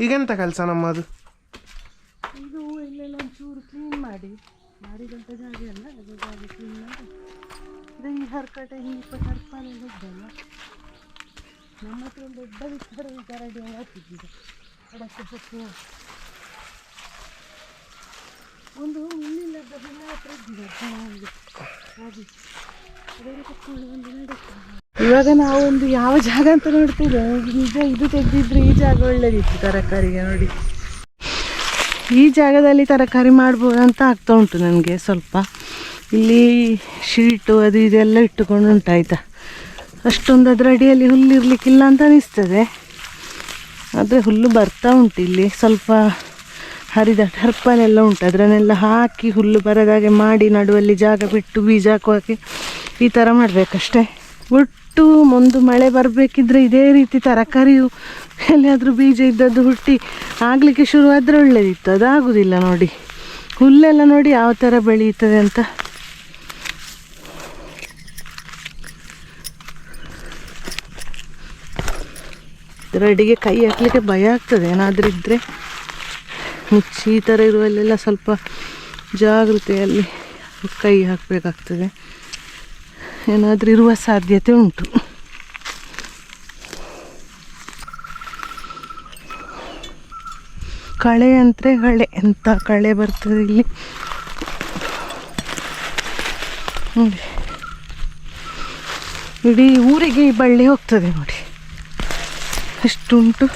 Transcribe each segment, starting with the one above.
ಈಗೆಂತ ಕೆಲಸ ನಮ್ಮದು? ಇದು ಇಲ್ಲೆಲ್ಲ ಒಂಚೂರು ಕ್ಲೀನ್ ಮಾಡಿದಂಥ ಜಾಗ ಅಲ್ಲ, ಅದು ಜಾಗ ಕ್ಲೀನ್ ಮಾಡಿ ಇದು ಈ ಹರ್ಕಟೆ ಹಿಂಗೆ ಹರ್ಪಾನೆಲ್ಲ ಇದ್ದಲ್ಲ, ನಮ್ಮ ಹತ್ರ ಒಂದು ದೊಡ್ಡ ವಿಚಾರ ಗರಡಿ ಹಾಕಿದ್ದಿದೆ ಅದಕ್ಕೆ ಹೊತ್ತು ಒಂದು ಮುಳ್ಳಿಲ್ಲದ ಬೆಲ್ಲ ಹತ್ರ ಇದ್ದಿದೆ ಒಂದು ಹಾಗೆ ಅದನ್ನು ಕಟ್ಕೊಂಡು ಒಂದು ನಡೆಸ್ತಾರೆ. ಇವಾಗ ನಾವು ಒಂದು ಯಾವ ಜಾಗ ಅಂತ ನೋಡ್ತಿದ್ದೆ, ನಿಜ ಇದು ತೆಗೆದಿದ್ರೆ ಈ ಜಾಗ ಒಳ್ಳೇದಿತ್ತು ತರಕಾರಿಗೆ. ನೋಡಿ ಈ ಜಾಗದಲ್ಲಿ ತರಕಾರಿ ಮಾಡ್ಬೋದು ಅಂತ ಆಗ್ತಾ ಉಂಟು ನನಗೆ. ಸ್ವಲ್ಪ ಇಲ್ಲಿ ಶೀಟು ಅದು ಇದೆಲ್ಲ ಇಟ್ಟುಕೊಂಡು ಉಂಟಾಯ್ತಾ, ಅಷ್ಟೊಂದು ಅದರ ಅಡಿಯಲ್ಲಿ ಹುಲ್ಲು ಇರಲಿಕ್ಕಿಲ್ಲ ಅಂತ ಅನಿಸ್ತದೆ. ಆದರೆ ಹುಲ್ಲು ಬರ್ತಾ ಉಂಟು ಇಲ್ಲಿ, ಸ್ವಲ್ಪ ಹರಿದ ಟರ್ಪಲೆಲ್ಲ ಉಂಟು, ಅದರನ್ನೆಲ್ಲ ಹಾಕಿ ಹುಲ್ಲು ಬರದಾಗೆ ಮಾಡಿ ನಡುವಲ್ಲಿ ಜಾಗ ಬಿಟ್ಟು ಬೀಜ ಹಾಕುವಾಗೆ ಈ ಥರ ಮಾಡಬೇಕಷ್ಟೇ. ಒಟ್ಟು ಒಂದು ಮಳೆ ಬರಬೇಕಿದ್ರೆ ಇದೇ ರೀತಿ ತರಕಾರಿಯು ಎಲ್ಲಿಯಾದರೂ ಬೀಜ ಇದ್ದದ್ದು ಹುಟ್ಟಿ ಆಗಲಿಕ್ಕೆ ಶುರುವಾದರೆ ಒಳ್ಳೆಯದಿತ್ತು. ಅದಾಗೋದಿಲ್ಲ ನೋಡಿ, ಹುಲ್ಲೆಲ್ಲ ನೋಡಿ ಯಾವ ಥರ ಬೆಳೆಯುತ್ತದೆ ಅಂತ. ಇದರ ಅಡಿಗೆ ಕೈ ಹಾಕಲಿಕ್ಕೆ ಭಯ ಆಗ್ತದೆ, ಏನಾದರೂ ಇದ್ದರೆ ಮುಚ್ಚಿ ಈ ಥರ ಇರುವಲ್ಲೆಲ್ಲ ಸ್ವಲ್ಪ ಜಾಗೃತೆಯಲ್ಲಿ ಕೈ ಹಾಕಬೇಕಾಗ್ತದೆ, ಏನಾದರೂ ಇರುವ ಸಾಧ್ಯತೆ ಉಂಟು. ಕಳೆ ಅಂದರೆ ಕಳೆ, ಎಂಥ ಕಳೆ ಬರ್ತದೆ ಇಲ್ಲಿ ನೋಡಿ. ಇಡೀ ಊರಿಗೆ ಈ ಬಳ್ಳಿ ಹೋಗ್ತದೆ ನೋಡಿ, ಎಷ್ಟುಂಟು.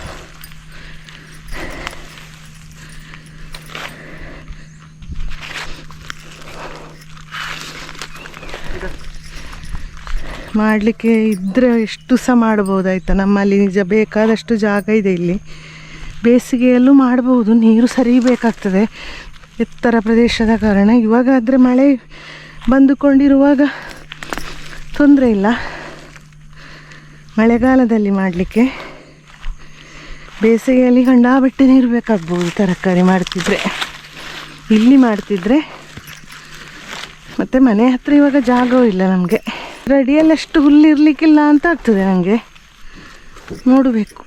ಮಾಡಲಿಕ್ಕೆ ಇದ್ದರೆ ಎಷ್ಟು ಸಹ ಮಾಡ್ಬೋದಾಯ್ತಾ. ನಮ್ಮಲ್ಲಿ ನಿಜ ಬೇಕಾದಷ್ಟು ಜಾಗ ಇದೆ ಇಲ್ಲಿ, ಬೇಸಿಗೆಯಲ್ಲೂ ಮಾಡ್ಬೋದು, ನೀರು ಸರಿ ಬೇಕಾಗ್ತದೆ ಎತ್ತರ ಪ್ರದೇಶದ ಕಾರಣ. ಇವಾಗ ಆದರೆ ಮಳೆ ಬಂದುಕೊಂಡಿರುವಾಗ ತೊಂದರೆ ಇಲ್ಲ, ಮಳೆಗಾಲದಲ್ಲಿ ಮಾಡಲಿಕ್ಕೆ. ಬೇಸಿಗೆಯಲ್ಲಿ ಕಂಡಾಬಟ್ಟೆ ನೀರು ಬೇಕಾಗ್ಬೋದು ತರಕಾರಿ ಮಾಡ್ತಿದ್ರೆ, ಇಲ್ಲಿ ಮಾಡ್ತಿದ್ರೆ. ಮತ್ತು ಮನೆ ಹತ್ರ ಇವಾಗ ಜಾಗವೂ ಇಲ್ಲ ನಮಗೆ, ಅಡಿಯಲ್ಲಷ್ಟು ಹುಲ್ಲು ಇರಲಿಕ್ಕಿಲ್ಲ ಅಂತ ಆಗ್ತದೆ ನನಗೆ. ನೋಡಬೇಕು,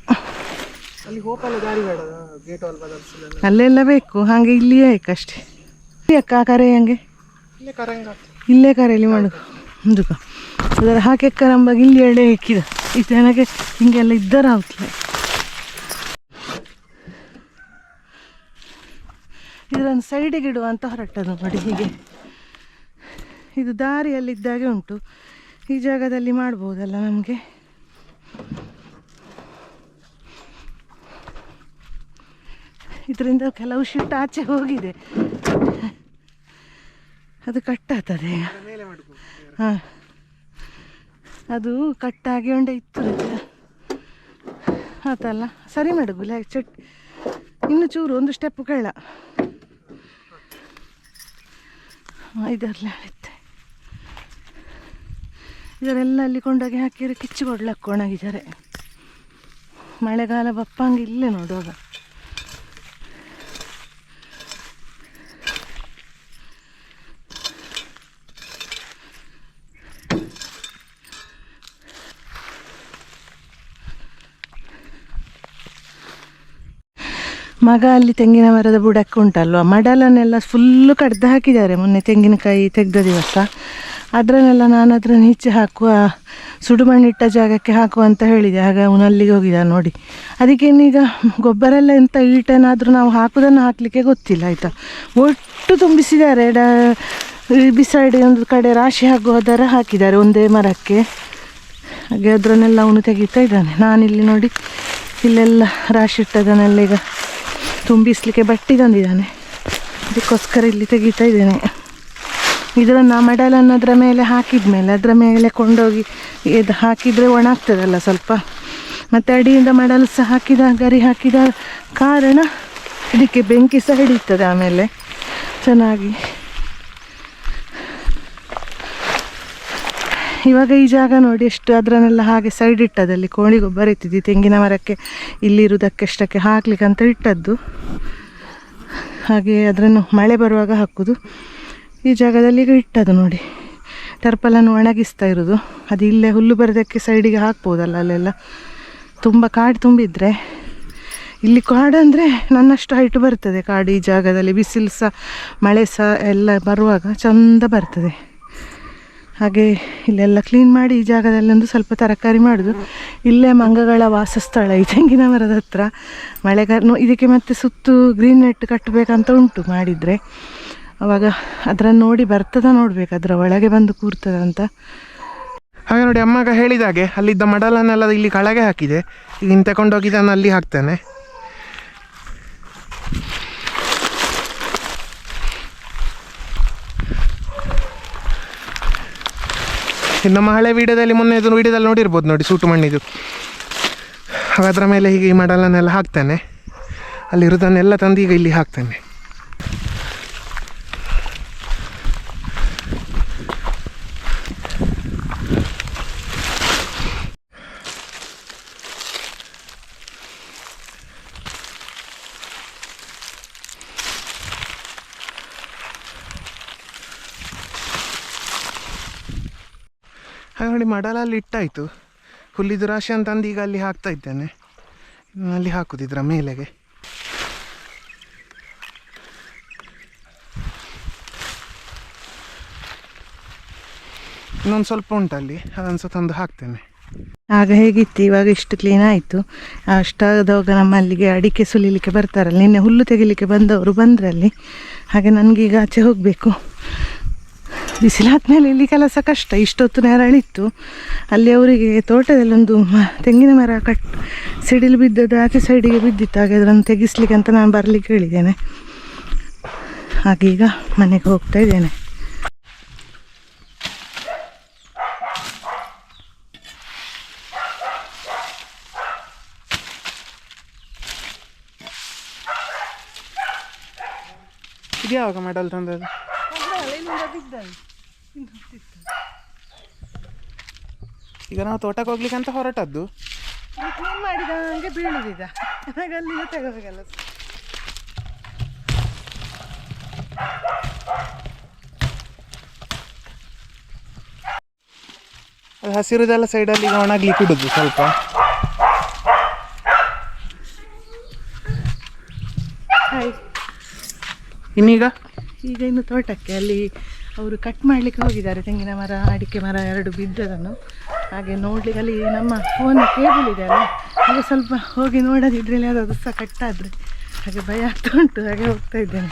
ಅಲ್ಲೆಲ್ಲ ಬೇಕು, ಹಾಗೆ ಇಲ್ಲಿಯೇ ಬೇಕಷ್ಟೇ. ಅಕ್ಕ ಕರೆ ಹಂಗೆ ಇಲ್ಲೇ ಕರೆಯಲ್ಲಿ ಮಾಡು ಮುಂದಕ ಅದರ ಹಾಕಿ ಕರಂಬಾಗ ಇಲ್ಲಿ ಎಡೆ ಇಕ್ಕಿದ ಈ ಜನಕ್ಕೆ ಹಿಂಗೆಲ್ಲ ಇದ್ದರ ಆಗ್ತದೆ. ಇದನ್ನು ಸೈಡಿಗೆ ಇಡುವ ಅಂತ ಹೊರಟದು ನೋಡಿ. ಹೀಗೆ ಇದು ದಾರಿಯಲ್ಲಿದ್ದಾಗೆ ಉಂಟು, ಈ ಜಾಗದಲ್ಲಿ ಮಾಡ್ಬೋದಲ್ಲ ನಮಗೆ. ಇದರಿಂದ ಕೆಲವು ಶಿಟ್ ಆಚೆ ಹೋಗಿದೆ, ಅದು ಕಟ್ಟಾಗ್ತದೆ. ಹಾಂ, ಅದು ಕಟ್ಟಾಗಿ ಒಂಡೆ ಇತ್ತು ಆತಲ್ಲ, ಸರಿ ಮಾಡುಗು ಚಟ್ ಇನ್ನು ಚೂರು ಒಂದು ಸ್ಟೆಪ್ ಕೇಳ ಇದರಲ್ಲಿ ಆಗುತ್ತೆ. ಇದರೆಲ್ಲ ಅಲ್ಲಿ ಕೊಂಡೋಗಿ ಹಾಕಿದ್ರೆ ಕಿಚ್ಚು ಕೊಡ್ಲಕ್ಕೆ ಒಣಗಿದ್ದಾರೆ. ಮಳೆಗಾಲ ಬಪ್ಪಂಗೆ ಇಲ್ಲೇ ನೋಡುವಾಗ. ಮಗ ಅಲ್ಲಿ ತೆಂಗಿನ ಮರದ ಬುಡಕ್ಕೆ ಉಂಟಲ್ವ, ಮಡಲನ್ನೆಲ್ಲ ಫುಲ್ಲು ಕಡ್ದು ಹಾಕಿದ್ದಾರೆ ಮೊನ್ನೆ ತೆಂಗಿನಕಾಯಿ ತೆಗೆದ ದಿವಸ. ಅದರನ್ನೆಲ್ಲ ನಾನು ಅದನ್ನು ಈಚೆ ಹಾಕುವ, ಸುಡುಮಣ್ಣಿಟ್ಟ ಜಾಗಕ್ಕೆ ಹಾಕುವ ಅಂತ ಹೇಳಿದೆ. ಆಗ ಅವನು ಅಲ್ಲಿಗೆ ಹೋಗಿದ್ದ ನೋಡಿ. ಅದಕ್ಕೇನೀಗ ಗೊಬ್ಬರ ಎಲ್ಲ ಎಂಥ ಈಟೇನಾದರೂ ನಾವು ಹಾಕೋದನ್ನು ಹಾಕಲಿಕ್ಕೆ ಗೊತ್ತಿಲ್ಲ ಆಯಿತಾ. ಒಟ್ಟು ತುಂಬಿಸಿದ್ದಾರೆ, ಬಿಸೈಡ್ ಒಂದು ಕಡೆ ರಾಶಿ ಹಾಕುವುದರ ಹಾಕಿದ್ದಾರೆ ಒಂದೇ ಮರಕ್ಕೆ. ಹಾಗೆ ಅದರನ್ನೆಲ್ಲ ಅವನು ತೆಗಿತಾ ಇದ್ದಾನೆ. ನಾನಿಲ್ಲಿ ನೋಡಿ ಇಲ್ಲೆಲ್ಲ ರಾಶಿ ಇಟ್ಟದನ್ನೆಲ್ಲ ಈಗ ತುಂಬಿಸಲಿಕ್ಕೆ ಬಟ್ಟಿ ತಂದಿದ್ದಾನೆ, ಅದಕ್ಕೋಸ್ಕರ ಇಲ್ಲಿ ತೆಗಿತಾ ಇದ್ದೇನೆ. ಇದನ್ನು ಮಡಲನ್ನು ಅದರ ಮೇಲೆ ಹಾಕಿದ ಮೇಲೆ ಅದರ ಮೇಲೆ ಕೊಂಡೋಗಿ ಇದು ಹಾಕಿದರೆ ಒಣಗ್ತದಲ್ಲ ಸ್ವಲ್ಪ. ಮತ್ತು ಅಡಿಯಿಂದ ಮಡಲು ಸಹ ಹಾಕಿದ ಗರಿ ಹಾಕಿದ ಕಾರಣ ಇದಕ್ಕೆ ಬೆಂಕಿ ಸಹ ಹಿಡಿತದೆ ಆಮೇಲೆ ಚೆನ್ನಾಗಿ. ಇವಾಗ ಈ ಜಾಗ ನೋಡಿ ಎಷ್ಟು ಅದರನ್ನೆಲ್ಲ ಹಾಗೆ ಸೈಡ್ ಇಟ್ಟದಲ್ಲಿ ಕೋಳಿ ಗೊಬ್ಬರ ಇತ್ತಿದ್ದು ತೆಂಗಿನ ಮರಕ್ಕೆ ಇಲ್ಲಿರುವುದಕ್ಕೆ ಅಷ್ಟಕ್ಕೆ ಹಾಕ್ಲಿಕ್ಕೆ ಅಂತ ಇಟ್ಟದ್ದು. ಹಾಗೆ ಅದನ್ನು ಮಳೆ ಬರುವಾಗ ಹಾಕೋದು. ಈ ಜಾಗದಲ್ಲಿ ಈಗ ಇಟ್ಟದು ನೋಡಿ, ಟರ್ಪಲನ್ನು ಒಣಗಿಸ್ತಾ ಇರೋದು. ಅದು ಇಲ್ಲೇ ಹುಲ್ಲು ಬರೋದಕ್ಕೆ ಸೈಡಿಗೆ ಹಾಕ್ಬೋದಲ್ಲ, ಅಲ್ಲೆಲ್ಲ ತುಂಬ ಕಾಡು ತುಂಬಿದರೆ ಇಲ್ಲಿ ಕಾಡು ಅಂದರೆ ನನ್ನಷ್ಟು ಹೈಟ್ ಬರ್ತದೆ ಕಾಡು. ಈ ಜಾಗದಲ್ಲಿ ಬಿಸಿಲು ಸಹ ಮಳೆ ಸಹ ಎಲ್ಲ ಬರುವಾಗ ಚಂದ ಬರ್ತದೆ. ಹಾಗೆ ಇಲ್ಲೆಲ್ಲ ಕ್ಲೀನ್ ಮಾಡಿ ಈ ಜಾಗದಲ್ಲಿ ಒಂದು ಸ್ವಲ್ಪ ತರಕಾರಿ ಮಾಡೋದು. ಇಲ್ಲೇ ಮಂಗಗಳ ವಾಸಸ್ಥಳ ಈ ತೆಂಗಿನ ಮರದ ಹತ್ರ. ಮಳೆಗಾಲ ಇದಕ್ಕೆ ಮತ್ತೆ ಸುತ್ತು ಗ್ರೀನ್ ನೆಟ್ ಕಟ್ಟಬೇಕಂತ ಉಂಟು ಮಾಡಿದರೆ. ಅವಾಗ ಅದನ್ನು ನೋಡಿ ಬರ್ತದ, ನೋಡ್ಬೇಕು ಅದರ ಒಳಗೆ ಬಂದು ಕೂರ್ತದ ಅಂತ. ಹಾಗೆ ನೋಡಿ ಅಮ್ಮಗ ಹೇಳಿದಾಗೆ ಅಲ್ಲಿದ್ದ ಮಡಲನ್ನೆಲ್ಲ ಇಲ್ಲಿ ಕೆಳಗೆ ಹಾಕಿದೆ. ಈಗ ಇನ್ನು ತಗೊಂಡೋಗಿ ಇದನ್ನು ಅಲ್ಲಿ ಹಾಕ್ತೇನೆ. ನಮ್ಮ ಹಳೆ ವೀಡಿಯೋದಲ್ಲಿ ಮೊನ್ನೆ ಇದು ವೀಡಿಯೋದಲ್ಲಿ ನೋಡಿರ್ಬೋದು ನೋಡಿ, ಸೂಟು ಮಣ್ಣಿದು. ಅದರ ಮೇಲೆ ಹೀಗೆ ಈ ಮಡಲನ್ನೆಲ್ಲ ಹಾಕ್ತೇನೆ. ಅಲ್ಲಿರೋದನ್ನೆಲ್ಲ ತಂದು ಈಗ ಇಲ್ಲಿ ಹಾಕ್ತೇನೆ. ಹಾಗೆ ನೋಡಿ ಮಡಲಲ್ಲಿ ಇಟ್ಟಾಯಿತು. ಹುಲ್ಲಿದು ರಾಶಿ ಅಂತಂದು ಈಗ ಅಲ್ಲಿ ಹಾಕ್ತಾ ಇದ್ದೇನೆ. ಅಲ್ಲಿ ಹಾಕುದು ಇದರ ಮೇಲೆಗೆ. ಇನ್ನೊಂದು ಸ್ವಲ್ಪ ಉಂಟಲ್ಲಿ, ಅದನ್ನು ಸಹ ತಂದು ಹಾಕ್ತೇನೆ. ಆಗ ಹೇಗಿತ್ತು, ಇವಾಗ ಇಷ್ಟು ಕ್ಲೀನ್ ಆಯಿತು. ಅಷ್ಟಾದವಾಗ ನಮ್ಮ ಅಲ್ಲಿಗೆ ಅಡಿಕೆ ಸುಲಿಲಿಕ್ಕೆ ಬರ್ತಾರಲ್ಲ, ನಿನ್ನೆ ಹುಲ್ಲು ತೆಗಿಲಿಕ್ಕೆ ಬಂದವರು ಬಂದ್ರಲ್ಲಿ. ಹಾಗೆ ನನಗೀಗ ಆಚೆ ಹೋಗಬೇಕು. ಬಿಸಿಲಾದ್ಮೇಲೆ ಇಲ್ಲಿ ಕೆಲಸ ಕಷ್ಟ. ಇಷ್ಟೊತ್ತು ನೆರಳಿತ್ತು. ಅಲ್ಲಿ ಅವರಿಗೆ ತೋಟದಲ್ಲಿ ಒಂದು ತೆಂಗಿನ ಮರ ಸಿಡಿಲು ಬಿದ್ದದ್ದು ಆಚೆ ಸೈಡಿಗೆ ಬಿದ್ದಿತ್ತು. ಹಾಗೆ ಅದನ್ನು ತೆಗಿಸ್ಲಿಕ್ಕೆ ಅಂತ ನಾನು ಬರಲಿಕ್ಕೆ ಹೇಳಿದ್ದೇನೆ. ಹಾಗೀಗ ಮನೆಗೆ ಹೋಗ್ತಾ ಇದ್ದೇನೆ. ಇದು ಯಾವಾಗ ಮೆಡಲ್ ತಂದದ್ದು? ಈಗ ನಾವು ತೋಟಕ್ಕೆ ಹೋಗ್ಲಿಕ್ಕೆ ಅಂತ ಹೊರಟದ್ದು. ಕ್ಲೀನ್ ಮಾಡಿದ ಹಂಗೆ ಬೀಳುದಿದ, ಅಲ್ಲಿಂದ ತಗೋಬೇಕಲ್ಲ. ಅದು ಹಸಿರುದೆಲ್ಲ ಸೈಡಲ್ಲಿ ಈಗ ಒಣಗ್ಲಿಕ್ಕೆ ಇಡುದು ಸ್ವಲ್ಪ. ಇನ್ನೀಗ ಇನ್ನು ತೋಟಕ್ಕೆ ಅಲ್ಲಿ ಅವರು ಕಟ್ ಮಾಡಲಿಕ್ಕೆ ಹೋಗಿದ್ದಾರೆ. ತೆಂಗಿನ ಮರ, ಅಡಿಕೆ ಮರ ಎರಡು ಬಿದ್ದದನ್ನು. ಹಾಗೆ ನೋಡ್ಲಿಕ್ಕೆ ಅಲ್ಲಿ ನಮ್ಮ ಫೋನ್ ಕೇಬಲ್ ಇದೆ ಅಲ್ಲ, ಹಾಗೆ ಸ್ವಲ್ಪ ಹೋಗಿ ನೋಡೋದಿದ್ರಲ್ಲಿ ಅದು ಸಹ ಕಟ್ಟಾದರೆ ಹಾಗೆ ಭಯ ಆಗ್ತಾ ಉಂಟು. ಹಾಗೆ ಹೋಗ್ತಾ ಇದ್ದೇನೆ.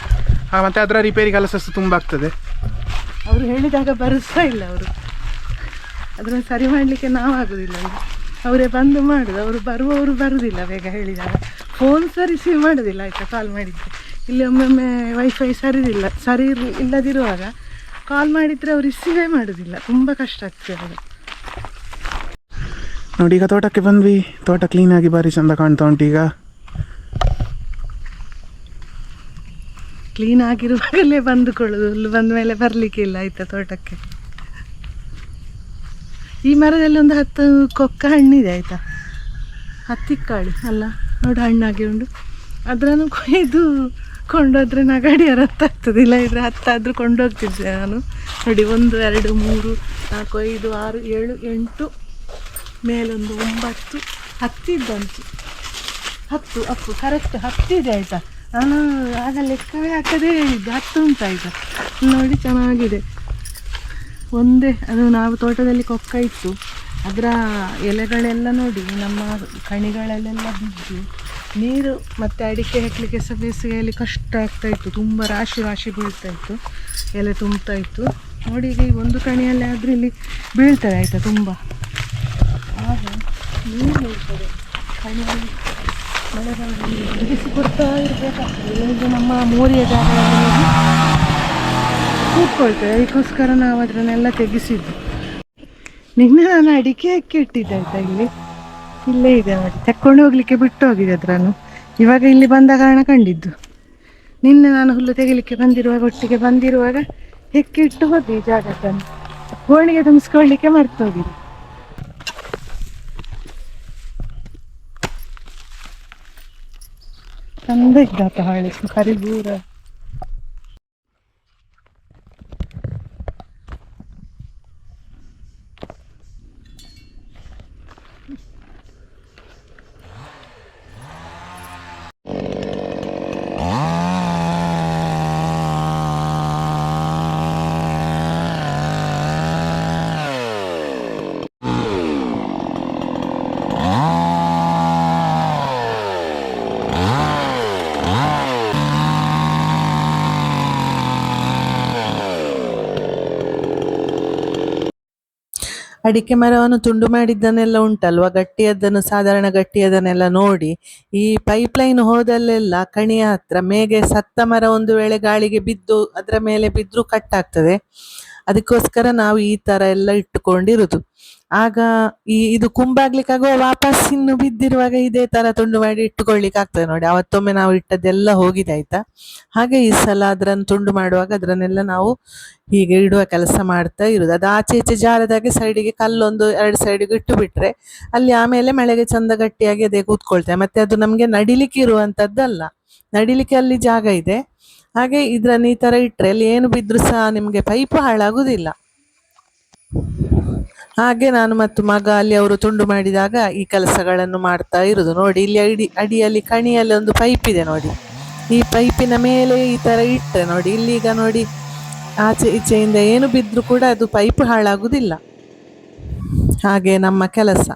ಮತ್ತು ಅದರ ರಿಪೇರಿ ಕೆಲಸ ತುಂಬ ಆಗ್ತದೆ. ಅವರು ಹೇಳಿದಾಗ ಬರೆಸ್ತಾ ಇಲ್ಲ. ಅವರು ಅದನ್ನು ಸರಿ ಮಾಡಲಿಕ್ಕೆ ನಾವು ಆಗೋದಿಲ್ಲ. ಅವರೇ ಬಂದು ಮಾಡೋದು. ಅವರು ಬರುವವರು ಬರುವುದಿಲ್ಲ ಬೇಗ ಹೇಳಿದಾಗ. ಫೋನ್ ಸಹ ರಿಸೀವ್ ಮಾಡೋದಿಲ್ಲ. ಆಯಿತಾ, ಕಾಲ್ ಮಾಡಿದ್ದೆ. ಇಲ್ಲಿ ಒಮ್ಮೊಮ್ಮೆ ವೈಫೈ ಸರಿ ಇಲ್ಲದಿರುವಾಗ ಕಾಲ್ ಮಾಡಿದರೆ ಅವ್ರು ರಿಸೀವೇ ಮಾಡೋದಿಲ್ಲ. ತುಂಬ ಕಷ್ಟ ಆಗ್ತದೆ ಅದು. ನೋಡಿ ಈಗ ತೋಟಕ್ಕೆ ಬಂದ್ವಿ. ತೋಟ ಕ್ಲೀನಾಗಿ ಭಾರಿ ಚಂದ ಕಾಣ್ತಾ ಉಂಟು. ಈಗ ಕ್ಲೀನ್ ಆಗಿರುವಾಗಲೇ ಬಂದುಕೊಳ್ಳೋದು. ಹುಲ್ಲು ಬಂದ ಮೇಲೆ ಬರಲಿಕ್ಕೆ ಇಲ್ಲ. ಆಯಿತಾ, ತೋಟಕ್ಕೆ ಈ ಮರದಲ್ಲಿ ಒಂದು 10 ಕೊಕ್ಕ ಹಣ್ಣಿದೆ. ಆಯಿತಾ, ಹತ್ತಿಕ್ಕಾಳಿ ಅಲ್ಲ ನೋಡಿ, ಹಣ್ಣಾಗಿ ಉಂಟು. ಅದನ್ನು ಕೊಯ್ದು ಕೊಂಡೋದ್ರೆ ನಗಡಿಯ ರಥ ಆಗ್ತದೆ. ಇಲ್ಲ ಇದ್ರೆ 10 ಆದರೂ ಕೊಂಡೋಗ್ತಿದ್ದೆ ನಾನು. ನೋಡಿ, 1 2 3 4 5 6 7 8 ಮೇಲೊಂದು 9 ಹತ್ತಿದ್ದಂತು. 10 ಅಪ್ಪು ಕರೆಕ್ಟ್ 10 ಇದೆ. ಆಯಿತಾ, ನಾನು ಆಗ ಲೆಕ್ಕವೇ ಹಾಕದೇ ಹೇಳಿದ್ದು 10 ಉಂಟಾಯ್ತಾ. ನೋಡಿ ಚೆನ್ನಾಗಿದೆ. ಒಂದೇ ಅದು ನಾವು ತೋಟದಲ್ಲಿ ಕೊಕ್ಕ ಇತ್ತು. ಅದರ ಎಲೆಗಳೆಲ್ಲ ನೋಡಿ ನಮ್ಮ ಕಣಿಗಳಲ್ಲೆಲ್ಲ ಬಿದ್ದು ನೀರು ಮತ್ತು ಅಡಿಕೆ ಹಾಕಲಿಕ್ಕೆ ಸಹ ಬೇಸಿಗೆಯಲ್ಲಿ ಕಷ್ಟ ಆಗ್ತಾಯಿತ್ತು. ತುಂಬ ರಾಶಿ ಬೀಳ್ತಾಯಿತ್ತು, ಎಲೆ ತುಂಬ್ತಾಯಿತ್ತು. ನೋಡಿ ಈಗ ಈ ಒಂದು ಕಣಿಯಲ್ಲಿ ಆದರೆ ಇಲ್ಲಿ ಬೀಳ್ತದೆ. ಆಯಿತಾ, ತುಂಬ ಆಗ ನೀರು ಬೀಳ್ತದೆ ಕಣಿಯಲ್ಲಿ. ಮಳೆಗಾಲದಲ್ಲಿ ಬಿಡಿಸಿಕೊಡ್ತಾ ಇರಬೇಕಾಗ್ತದೆ. ಈಗ ನಮ್ಮ ಮೋರಿಯ ಜಾಗದಲ್ಲಿ ಕೂತ್ಕೊಳ್ತೇವೆ. ಅದಕ್ಕೋಸ್ಕರ ನಾವು ಅದನ್ನೆಲ್ಲ ತೆಗೆಸಿದ್ದು. ನಿನ್ನೆ ನಾನು ಅಡಿಕೆ ಹಾಕಿ ಇಟ್ಟಿದ್ದೆ. ಆಯಿತಾ, ಇಲ್ಲೇ ಇದೆ ನೋಡಿ, ತಕ್ಕೊಂಡು ಹೋಗ್ಲಿಕ್ಕೆ ಬಿಟ್ಟು ಹೋಗಿದೆ ಅದನ್ನು. ಇವಾಗ ಇಲ್ಲಿ ಬಂದ ಕಾರಣ ಕಂಡಿದ್ದು. ನಿನ್ನೆ ನಾನು ಹುಲ್ಲು ತೆಗಿಲಿಕ್ಕೆ ಒಟ್ಟಿಗೆ ಬಂದಿರುವಾಗ ಹೆಕ್ಕಿ ಇಟ್ಟು ಹೋಗಿ ಈ ಜಾಗಕ್ಕನ್ನು ಗೋಣಿಗೆ ತುಂಬಿಸ್ಕೊಳ್ಳಿಕ್ಕೆ ಮರ್ತೋಗಿದೆ. ಚಂದ ಇದ್ದಾತ ಹಾಳೆ ಕರಿಬೂರ. ಅಡಿಕೆ ಮರವನ್ನು ತುಂಡು ಮಾಡಿದ್ದನ್ನೆಲ್ಲ ಉಂಟಲ್ವಾ, ಗಟ್ಟಿಯದ್ದನ್ನು ಸಾಧಾರಣ ಗಟ್ಟಿಯದನ್ನೆಲ್ಲ ನೋಡಿ ಈ ಪೈಪ್ಲೈನ್ ಹೋದಲ್ಲೆಲ್ಲ ಕಣಿಯ ಹತ್ರ ಮೇಗೆ ಸತ್ತ ಮರ ಒಂದು ವೇಳೆ ಗಾಳಿಗೆ ಬಿದ್ದು ಅದರ ಮೇಲೆ ಬಿದ್ದರೂ ಕಟ್ ಆಗ್ತದೆ. ಅದಕ್ಕೋಸ್ಕರ ನಾವು ಈ ತರ ಎಲ್ಲ ಇಟ್ಟುಕೊಂಡಿರುದು. ಆಗ ಇದು ಕುಂಬಾಗ್ಲಿಕ್ಕಾಗುವ ವಾಪಸ್ ಇನ್ನು ಬಿದ್ದಿರುವಾಗ ಇದೇ ತರ ತುಂಡು ಮಾಡಿ ಇಟ್ಟುಕೊಳ್ಳಿಕ್ಕೆ ಆಗ್ತದೆ ನೋಡಿ. ಅವತ್ತೊಮ್ಮೆ ನಾವು ಇಟ್ಟದ್ದೆಲ್ಲ ಹೋಗಿದೆ ಆಯ್ತಾ. ಹಾಗೆ ಈ ಸಲ ಅದರನ್ನು ತುಂಡು ಮಾಡುವಾಗ ಅದರನ್ನೆಲ್ಲ ನಾವು ಹೀಗೆ ಇಡುವ ಕೆಲಸ ಮಾಡ್ತಾ ಇರುದು. ಅದು ಆಚೆ ಈಚೆ ಜಾರದಾಗೆ ಸೈಡಿಗೆ ಕಲ್ಲೊಂದು 2 ಸೈಡಿಗೆ ಇಟ್ಟು ಬಿಟ್ರೆ ಅಲ್ಲಿ ಆಮೇಲೆ ಮಳೆಗೆ ಚಂದ ಗಟ್ಟಿಯಾಗಿ ಅದೇ ಕೂತ್ಕೊಳ್ತೇವೆ. ಮತ್ತೆ ಅದು ನಮ್ಗೆ ನಡಿಲಿಕ್ಕೆ ಇರುವಂತದ್ದಲ್ಲ, ನಡಿಲಿಕ್ಕೆ ಅಲ್ಲಿ ಜಾಗ ಇದೆ. ಹಾಗೆ ಇದ್ರನ್ನು ಈ ತರ ಇಟ್ರೆ ಅಲ್ಲಿ ಏನು ಬಿದ್ರು ಸಹ ನಿಮ್ಗೆ ಪೈಪ್ ಹಾಳಾಗುದಿಲ್ಲ. ಹಾಗೆ ನಾನು ಮತ್ತು ಮಗ ಅಲ್ಲಿ ಅವರು ತುಂಡು ಮಾಡಿದಾಗ ಈ ಕೆಲಸಗಳನ್ನು ಮಾಡ್ತಾ ಇರುದು ನೋಡಿ. ಇಲ್ಲಿ ಅಡಿಯಲ್ಲಿ ಕಣಿಯಲ್ಲಿ ಒಂದು ಪೈಪ್ ಇದೆ ನೋಡಿ. ಈ ಪೈಪಿನ ಮೇಲೆ ಈ ತರ ಇಟ್ಟರೆ ನೋಡಿ, ಇಲ್ಲೀಗ ನೋಡಿ ಆಚೆ ಈಚೆಯಿಂದ ಏನು ಬಿದ್ದರೂ ಕೂಡ ಅದು ಪೈಪ್ ಹಾಳಾಗುದಿಲ್ಲ. ಹಾಗೆ ನಮ್ಮ ಕೆಲಸ.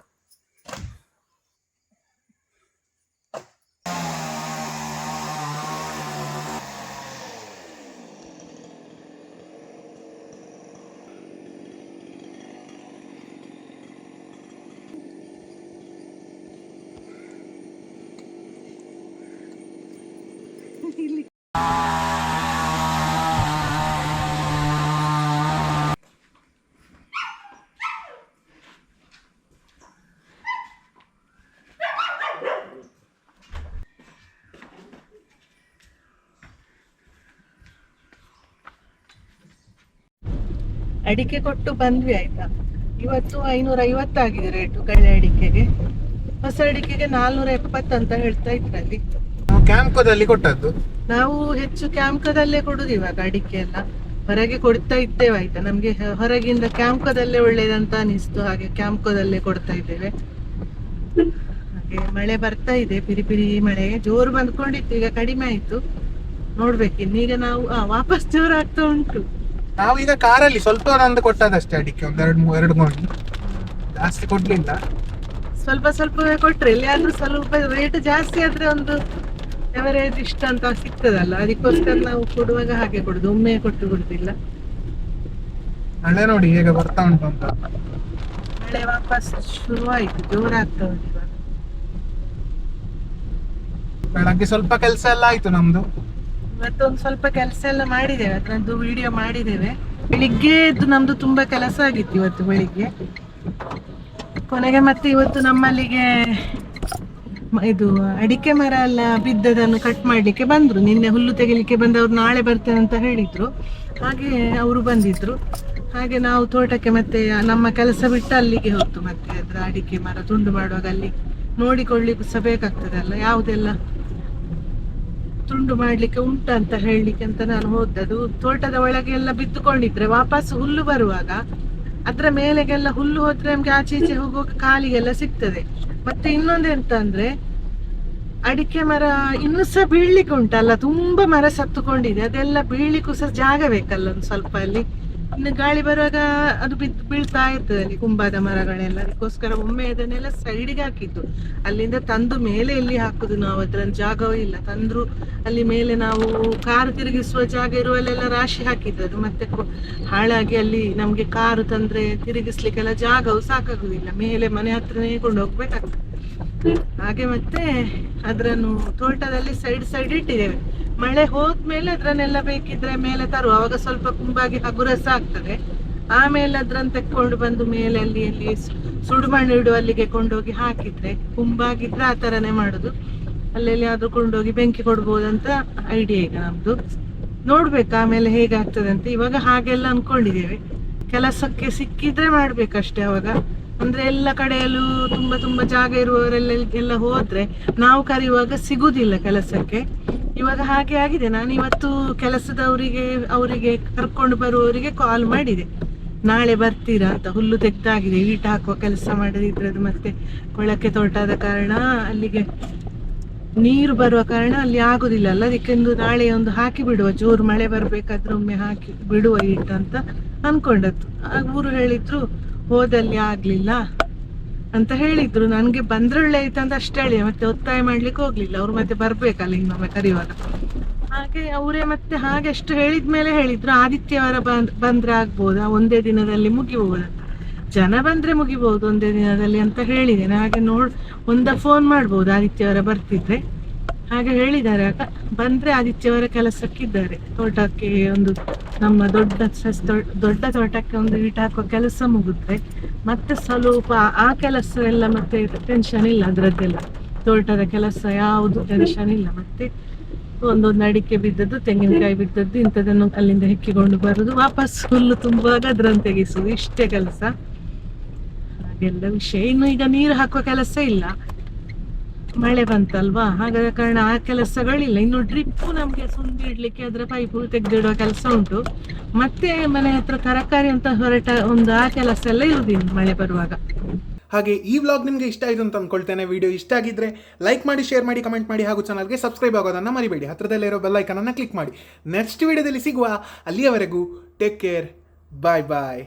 ಅಡಿಕೆ ಕೊಟ್ಟು ಬಂದ್ವಿ ಆಯ್ತಾ. ಇವತ್ತು 550 ಆಗಿದೆ ರೇಟು ಕಳ್ಳೆ ಅಡಿಕೆಗೆ. ಹೊಸ ಅಡಿಕೆಗೆ 470 ಅಂತ ಹೇಳ್ತಾ ಇದ್ರಲ್ಲಿ. ಕ್ಯಾಂಪ್ಕೋದಲ್ಲಿ ಕೊಟ್ಟದ್ದು. ನಾವು ಹೆಚ್ಚು ಕ್ಯಾಂಪ್ಕದಲ್ಲೇ ಕೊಡುದು ಇವಾಗ ಅಡಿಕೆ ಎಲ್ಲ. ಹೊರಗೆ ಕೊಡ್ತಾ ಇದ್ದೇವೆ ಆಯ್ತಾ. ನಮ್ಗೆ ಹೊರಗಿಂದ ಕ್ಯಾಂಪ್ಕೋದಲ್ಲೇ ಒಳ್ಳೇದಂತ ಅನಿಸ್ತು, ಹಾಗೆ ಕ್ಯಾಂಪ್ಕೋದಲ್ಲೇ ಕೊಡ್ತಾ ಇದ್ದೇವೆ. ಹಾಗೆ ಮಳೆ ಬರ್ತಾ ಇದೆ, ಪಿರಿ ಪಿರಿ ಮಳೆ ಜೋರು ಬಂದ್ಕೊಂಡಿತ್ತು, ಈಗ ಕಡಿಮೆ ಆಯ್ತು. ನೋಡ್ಬೇಕು ಇನ್ನೀಗ ನಾವು ವಾಪಸ್ ಜೋರು ಆಗ್ತಾ ಉಂಟು. ನಾವು ಈಗ ಕಾರಲ್ಲಿ ಸ್ವಲ್ಪ ನಂದು ಕೊಟ್ಟದಷ್ಟೇ ಅಡಿಕೆ, ಒಂದು 2 ಗೋಣಿ, ಜಾಸ್ತಿ ಕೊಡ್ಲಿಲ್ಲ. ಸ್ವಲ್ಪ ಸ್ವಲ್ಪವೇ ಕೊಟ್ರೆ ಎಲ್ಲಿಯಾದ್ರೂ ಸ್ವಲ್ಪ ರೇಟ್ ಜಾಸ್ತಿ ಆದ್ರೆ ಒಂದು ಎವರೇಜ್ ಇಷ್ಟ ಅಂತ ಸಿಗ್ತದಲ್ಲ, ಅದಕ್ಕೋಸ್ಕರ ನಾವು ಕೊಡುವಾಗ ಹಾಗೆ ಕೊಡುದು, ಒಮ್ಮೆ ಕೊಟ್ಟು ಕೊಡುದಿಲ್ಲ. ಮಳೆ ನೋಡಿ ಹೇಗೆ ಬರ್ತಾ ಉಂಟು ಅಂತ. ಮಳೆ ವಾಪಸ್ ಶುರುವಾಯ್ತು, ಜೋರಾಗ್ತಾ ಉಂಟು ಇವಾಗ. ಬೆಳಗ್ಗೆ ಸ್ವಲ್ಪ ಕೆಲಸ ಎಲ್ಲ ಆಯ್ತು ನಮ್ದು. ಇವತ್ತೊಂದು ಸ್ವಲ್ಪ ಕೆಲಸ ಎಲ್ಲ ಮಾಡಿದ್ದೇವೆ, ಅದ್ರದ್ದು ವಿಡಿಯೋ ಮಾಡಿದ್ದೇವೆ. ಬೆಳಿಗ್ಗೆ ಎದ್ದು ನಮ್ದು ತುಂಬಾ ಕೆಲಸ ಆಗಿತ್ತು ಇವತ್ತು ಬೆಳಿಗ್ಗೆ. ಕೊನೆಗೆ ಮತ್ತೆ ಇವತ್ತು ನಮ್ಮಲ್ಲಿಗೆ ಇದು ಅಡಿಕೆ ಮರ ಎಲ್ಲ ಬಿದ್ದದನ್ನು ಕಟ್ ಮಾಡ್ಲಿಕ್ಕೆ ಬಂದ್ರು. ನಿನ್ನೆ ಹುಲ್ಲು ತೆಗಿಲಿಕ್ಕೆ ಬಂದವ್ರು ನಾಳೆ ಬರ್ತೇನೆ ಅಂತ ಹೇಳಿದ್ರು, ಹಾಗೆ ಅವರು ಬಂದಿದ್ರು. ಹಾಗೆ ನಾವು ತೋಟಕ್ಕೆ ಮತ್ತೆ ನಮ್ಮ ಕೆಲಸ ಬಿಟ್ಟು ಅಲ್ಲಿಗೆ ಹೋಗ್ತು. ಮತ್ತೆ ಅದ್ರ ಅಡಿಕೆ ಮರ ತುಂಡು ಮಾಡುವಾಗ ಅಲ್ಲಿ ನೋಡಿಕೊಳ್ಳಿಕ್ಕೂ ಸಹ ಬೇಕಾಗ್ತದಲ್ಲ, ಯಾವುದೆಲ್ಲ ತುಂಡು ಮಾಡ್ಲಿಕ್ಕೆ ಉಂಟಂತ ಹೇಳಲಿಕ್ಕೆ ಅಂತ ನಾನು ಹೋದದ್ದು. ತೋಟದ ಒಳಗೆ ಎಲ್ಲ ಬಿದ್ದುಕೊಂಡಿದ್ರೆ ವಾಪಸ್ ಹುಲ್ಲು ಬರುವಾಗ ಅದ್ರ ಮೇಲೆಗೆಲ್ಲ ಹುಲ್ಲು ಹೋದ್ರೆ ನಮ್ಗೆ ಆಚೆ ಈಚೆ ಹೋಗುವಾಗ ಕಾಲಿಗೆಲ್ಲ ಸಿಗ್ತದೆ. ಮತ್ತೆ ಇನ್ನೊಂದೆಂತ ಅಂದ್ರೆ ಅಡಿಕೆ ಮರ ಇನ್ನೂ ಸಹ ಬೀಳ್ಲಿಕ್ಕೆ ಉಂಟಲ್ಲ, ತುಂಬಾ ಮರ ಸತ್ತುಕೊಂಡಿದೆ. ಅದೆಲ್ಲ ಬೀಳ್ಲಿಕ್ಕೂ ಸಹ ಜಾಗ ಬೇಕಲ್ಲ ಒಂದು ಸ್ವಲ್ಪ. ಅಲ್ಲಿ ಇನ್ನು ಗಾಳಿ ಬರುವಾಗ ಅದು ಬೀಳ್ತಾ ಇರ್ತದೆ ಅಲ್ಲಿ ಕುಂಬಾದ ಮರಗಳೆಲ್ಲ. ಅದಕ್ಕೋಸ್ಕರ ಒಮ್ಮೆ ಅದನ್ನೆಲ್ಲ ಸೈಡಿಗೆ ಹಾಕಿದ್ದು. ಅಲ್ಲಿಂದ ತಂದು ಮೇಲೆ ಎಲ್ಲಿ ಹಾಕುದು ನಾವು, ಅದ್ರಲ್ಲಿ ಜಾಗವೂ ಇಲ್ಲ. ತಂದ್ರು ಅಲ್ಲಿ ಮೇಲೆ ನಾವು ಕಾರು ತಿರುಗಿಸುವ ಜಾಗ ಇರುವಲ್ಲೆಲ್ಲ ರಾಶಿ ಹಾಕಿದ್ದು. ಅದು ಮತ್ತೆ ಹಾಳಾಗಿ ಅಲ್ಲಿ ನಮ್ಗೆ ಕಾರು ತಂದ್ರೆ ತಿರುಗಿಸ್ಲಿಕ್ಕೆಲ್ಲ ಜಾಗವು ಸಾಕಾಗುದಿಲ್ಲ, ಮೇಲೆ ಮನೆ ಹತ್ರನೇ ಕೊಂಡು ಹೋಗ್ಬೇಕಾಗ್ತದೆ. ಹಾಗೆ ಮತ್ತೆ ಅದ್ರನ್ನು ತೋಟದಲ್ಲಿ ಸೈಡ್ ಇಟ್ಟಿದ್ದೇವೆ. ಮಳೆ ಹೋದ್ಮೇಲೆ ಅದ್ರನ್ನೆಲ್ಲ ಬೇಕಿದ್ರೆ ಮೇಲೆ ತರುವ, ಅವಾಗ ಸ್ವಲ್ಪ ಕುಂಬಾಗಿ ಹಗುರಸ ಆಗ್ತದೆ. ಆಮೇಲೆ ಅದ್ರನ್ನ ತೆಕ್ಕೊಂಡು ಬಂದು ಮೇಲೆ ಅಲ್ಲಿ ಸುಡು ಮಣ್ಣು ಇಡುವ ಅಲ್ಲಿಗೆ ಕೊಂಡೋಗಿ ಹಾಕಿದ್ರೆ, ಕುಂಬಾಗಿದ್ರೆ ಆ ತರನೇ ಮಾಡುದು. ಅಲ್ಲೆಲ್ಲಿ ಆದ್ರೂ ಕೊಂಡೋಗಿ ಬೆಂಕಿ ಕೊಡ್ಬೋದಂತ ಐಡಿಯಾ ಈಗ ನಮ್ದು. ನೋಡ್ಬೇಕು ಆಮೇಲೆ ಹೇಗಾಗ್ತದೆ ಅಂತ. ಇವಾಗ ಹಾಗೆಲ್ಲ ಅನ್ಕೊಂಡಿದ್ದೇವೆ. ಕೆಲಸಕ್ಕೆ ಸಿಕ್ಕಿದ್ರೆ ಮಾಡ್ಬೇಕಷ್ಟೇ. ಅವಾಗ ಅಂದ್ರೆ ಎಲ್ಲ ಕಡೆಯಲ್ಲೂ ತುಂಬಾ ಜಾಗ ಇರುವವರೆಲ್ಲ ಹೋದ್ರೆ ನಾವು ಕರೆಯುವಾಗ ಸಿಗುದಿಲ್ಲ ಕೆಲಸಕ್ಕೆ. ಇವಾಗ ಹಾಗೆ ಆಗಿದೆ. ನಾನು ಇವತ್ತು ಅವರಿಗೆ ಕರ್ಕೊಂಡು ಬರುವವರಿಗೆ ಕಾಲ್ ಮಾಡಿದೆ, ನಾಳೆ ಬರ್ತೀರಾ ಅಂತ. ಹುಲ್ಲು ತೆಗ್ದಾಗಿದೆ, ಈಟ ಹಾಕುವ ಕೆಲಸ ಮಾಡದಿದ್ರದು ಮತ್ತೆ ಕೊಳಕೆ ತೋಟದ ಕಾರಣ ಅಲ್ಲಿಗೆ ನೀರು ಬರುವ ಕಾರಣ ಅಲ್ಲಿ ಆಗುದಿಲ್ಲ ಅಲ್ಲ. ಅದಕ್ಕೆಂದು ನಾಳೆ ಒಂದು ಹಾಕಿ ಬಿಡುವ, ಜೋರು ಮಳೆ ಬರ್ಬೇಕಾದ್ರೆ ಒಮ್ಮೆ ಹಾಕಿ ಬಿಡುವ ಈಟ ಅಂತ ಅನ್ಕೊಂಡದ್ದು. ಆಗ ಊರು ಹೇಳಿದ್ರು ಹೋದಲ್ಲಿ ಆಗ್ಲಿಲ್ಲ ಅಂತ ಹೇಳಿದ್ರು. ನನ್ಗೆ ಬಂದ್ರೆ ಒಳ್ಳೆ ಆಯ್ತು ಅಂತ ಅಷ್ಟೇ ಹೇಳಿ ಮತ್ತೆ ಒತ್ತಾಯ ಮಾಡ್ಲಿಕ್ಕೆ ಹೋಗ್ಲಿಲ್ಲ. ಅವ್ರು ಮತ್ತೆ ಬರ್ಬೇಕಲ್ಲ ಇನ್ನೊಮ್ಮೆ ಕರೆಯುವಾಗ. ಹಾಗೆ ಅವರೇ ಮತ್ತೆ ಹಾಗೆ ಅಷ್ಟು ಹೇಳಿದ್ಮೇಲೆ ಹೇಳಿದ್ರು ಆದಿತ್ಯವಾರ ಬಂದ್ರೆ ಆಗ್ಬೋದಾ, ಒಂದೇ ದಿನದಲ್ಲಿ ಮುಗಿಬಹುದಂತ. ಜನ ಬಂದರೆ ಮುಗಿಬೋದು ಒಂದೇ ದಿನದಲ್ಲಿ ಅಂತ ಹೇಳಿದ್ದೇನೆ. ಹಾಗೆ ಒಂದ ಫೋನ್ ಮಾಡ್ಬೋದು ಆದಿತ್ಯವಾರ ಬರ್ತಿದ್ರೆ, ಹಾಗೆ ಹೇಳಿದ್ದಾರೆ. ಬಂದರೆ ಆದಿತ್ಯವಾರ ಕೆಲಸಕ್ಕಿದ್ದಾರೆ. ತೋಟಕ್ಕೆ ಒಂದು ನಮ್ಮ ದೊಡ್ಡ ತೋಟಕ್ಕೆ ಒಂದು ಈಟ್ ಹಾಕುವ ಕೆಲಸ ಮುಗಿದ್ರೆ ಮತ್ತೆ ಸ್ವಲ್ಪ ಆ ಕೆಲಸ ಎಲ್ಲ ಮತ್ತೆ ಟೆನ್ಷನ್ ಇಲ್ಲ. ಅದರದ್ದೆಲ್ಲ ತೋಟದ ಕೆಲಸ ಯಾವುದು ಟೆನ್ಷನ್ ಇಲ್ಲ. ಮತ್ತೆ ಒಂದೊಂದು ಅಡಿಕೆ ಬಿದ್ದದ್ದು, ತೆಂಗಿನಕಾಯಿ ಬಿದ್ದದ್ದು, ಇಂಥದನ್ನು ಅಲ್ಲಿಂದ ಹೆಕ್ಕಿಕೊಂಡು ಬರುದು, ವಾಪಸ್ ಹುಲ್ಲು ತುಂಬುವಾಗ ಅದ್ರನ್ನು ತೆಗೆಸುದು, ಇಷ್ಟೇ ಕೆಲಸ. ಹಾಗೆಲ್ಲ ವಿಷಯ. ಇನ್ನು ಈಗ ನೀರು ಹಾಕುವ ಕೆಲಸ ಇಲ್ಲ, ಮಳೆ ಬಂತಲ್ವಾ, ಹಾಗಾದ ಕಾರಣ ಆ ಕೆಲಸಗಳಿಲ್ಲ. ಇನ್ನು ಡ್ರಿಪ್ಪು ನಮಗೆ ಸುಂದಿ ಇಡ್ಲಿಕ್ಕೆ ಅದರ ಪೈಪು ತೆಗೆದಿಡುವ ಕೆಲಸ ಉಂಟು. ಮತ್ತೆ ಮನೆ ಹತ್ರ ತರಕಾರಿ ಅಂತ ಹೊರಟ ಒಂದು ಆ ಕೆಲಸ ಎಲ್ಲ ಇರುವುದಿಲ್ಲ ಮಳೆ ಬರುವಾಗ. ಹಾಗೆ ಈ ವ್ಲಾಗ್ ನಿಮಗೆ ಇಷ್ಟ ಆಯಿತು ಅಂತ ಅಂದ್ಕೊಳ್ತೇನೆ. ವಿಡಿಯೋ ಇಷ್ಟ ಆಗಿದ್ರೆ ಲೈಕ್ ಮಾಡಿ, ಶೇರ್ ಮಾಡಿ, ಕಮೆಂಟ್ ಮಾಡಿ, ಹಾಗೂ ಚಾನಲ್ಗೆ ಸಬ್ಸ್ಕ್ರೈಬ್ ಆಗೋದನ್ನು ಮರಿಬೇಡಿ. ಹತ್ರದಲ್ಲೇ ಇರೋ ಬೆಲ್ ಐಕನನ್ನು ಕ್ಲಿಕ್ ಮಾಡಿ. ನೆಕ್ಸ್ಟ್ ವಿಡಿಯೋದಲ್ಲಿ ಸಿಗುವ. ಅಲ್ಲಿಯವರೆಗೂ ಟೇಕ್ ಕೇರ್. ಬಾಯ್ ಬಾಯ್.